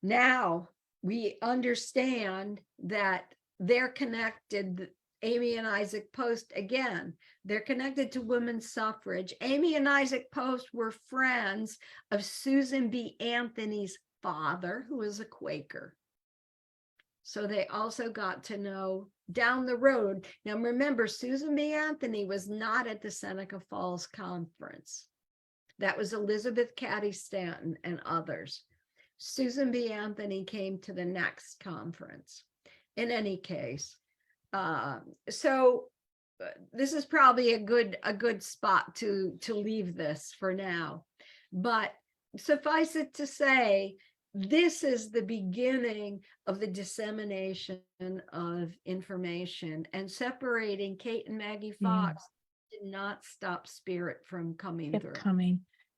S3: now we understand that they're connected. Amy and Isaac Post, again, they're connected to women's suffrage. Amy and Isaac Post were friends of Susan B. Anthony's father, who was a Quaker. So they also got to know down the road. Now, remember, Susan B. Anthony was not at the Seneca Falls Conference. That was Elizabeth Cady Stanton and others. Susan B. Anthony came to the next conference. In any case, so this is probably a good spot to leave this for now. But suffice it to say, this is the beginning of the dissemination of information, and separating Kate and Maggie Fox did not stop spirit from coming through.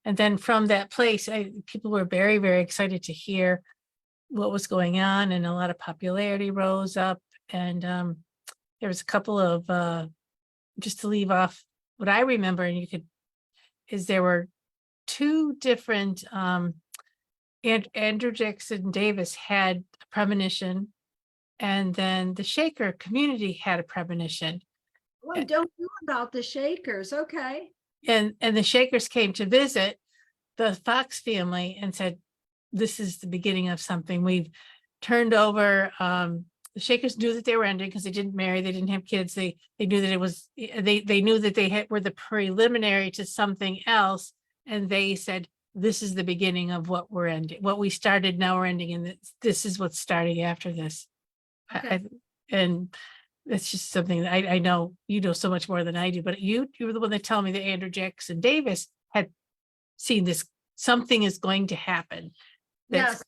S2: And then from that place, people were very, very excited to hear what was going on, and a lot of popularity rose up. And there was a couple of, just to leave off what I remember, and there were two different, Andrew Jackson Davis had a premonition, and then the Shaker community had a premonition.
S3: Well, I don't know about the Shakers. Okay.
S2: And the Shakers came to visit the Fox family and said, this is the beginning of something. We've turned over, the Shakers knew that they were ending because they didn't marry, they didn't have kids. They knew that it was, they knew that they were the preliminary to something else. And they said, this is the beginning of what we're ending, what we started, now we're ending. And this is what's starting after this.
S3: Okay.
S2: And that's just something that I know you know so much more than I do, but you were the one that told me that Andrew Jackson Davis had seen this, something is going to happen.
S3: Yes.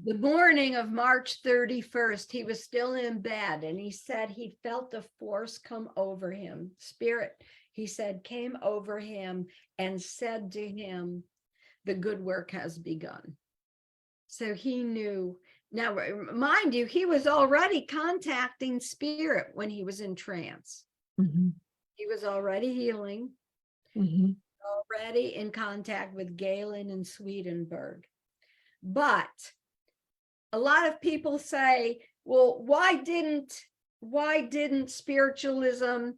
S3: The morning of March 31st, he was still in bed, and he said he felt a force come over him. Spirit, he said, came over him and said to him, the good work has begun. So he knew. Now, mind you, he was already contacting spirit when he was in trance.
S2: Mm-hmm.
S3: He was already healing, already in contact with Galen and Swedenborg. But a lot of people say, well, why didn't spiritualism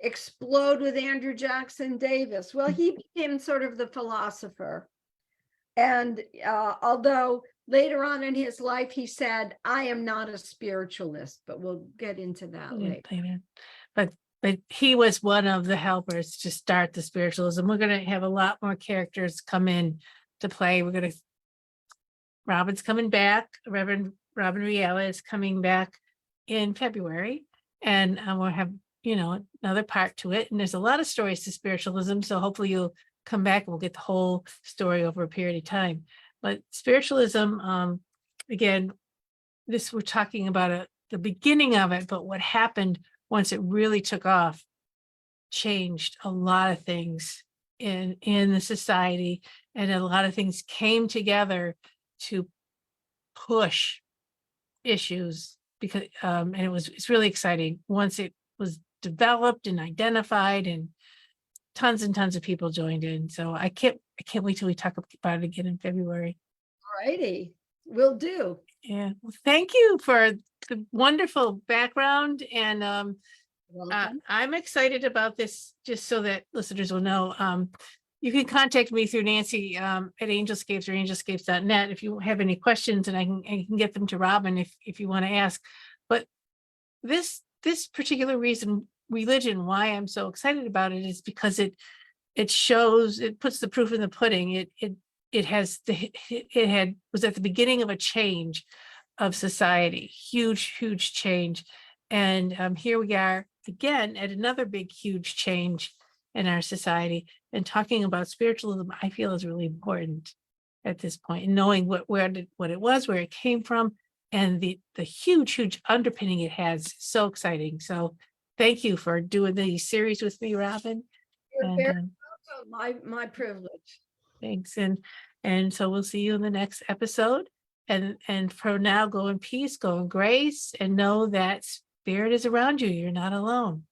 S3: explode with Andrew Jackson Davis? Well, he became sort of the philosopher. And although later on in his life, he said, I am not a spiritualist, but we'll get into that later.
S2: But he was one of the helpers to start the spiritualism. We're going to have a lot more characters come in to play. Robin's coming back. Reverend Robin Reale is coming back in February. And we'll have, another part to it. And there's a lot of stories to spiritualism. So hopefully you'll come back and we'll get the whole story over a period of time. But spiritualism, again, we're talking about the beginning of it, but what happened once it really took off changed a lot of things in the society, and a lot of things came together to push issues because and it's really exciting once it was developed and identified, and tons of people joined in. So I can't wait till we talk about it again in February.
S3: All righty, will do.
S2: Yeah, well, thank you for the wonderful background, and I'm excited about this. Just so that listeners will know, you can contact me through Nancy at Angelscapes or angelscapes.net if you have any questions, and I can get them to Robin if you want to ask. But this particular religion, why I'm so excited about it, is because it puts the proof in the pudding. It was at the beginning of a change of society, huge change, and here we are again at another big huge change in our society. And talking about spiritualism, I feel, is really important at this point, and knowing what it was, where it came from, and the huge underpinning it has. So exciting. So thank you for doing the series with me, Robin.
S3: You're very welcome. My privilege.
S2: Thanks. And so we'll see you in the next episode. And for now, go in peace, go in grace, and know that spirit is around you. You're not alone.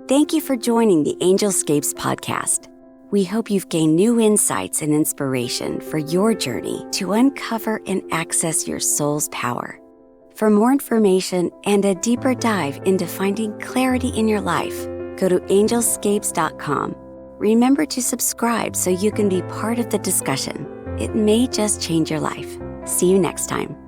S1: Thank you for joining the Angelscapes podcast. We hope you've gained new insights and inspiration for your journey to uncover and access your soul's power. For more information and a deeper dive into finding clarity in your life, go to angelscapes.com. Remember to subscribe so you can be part of the discussion. It may just change your life. See you next time.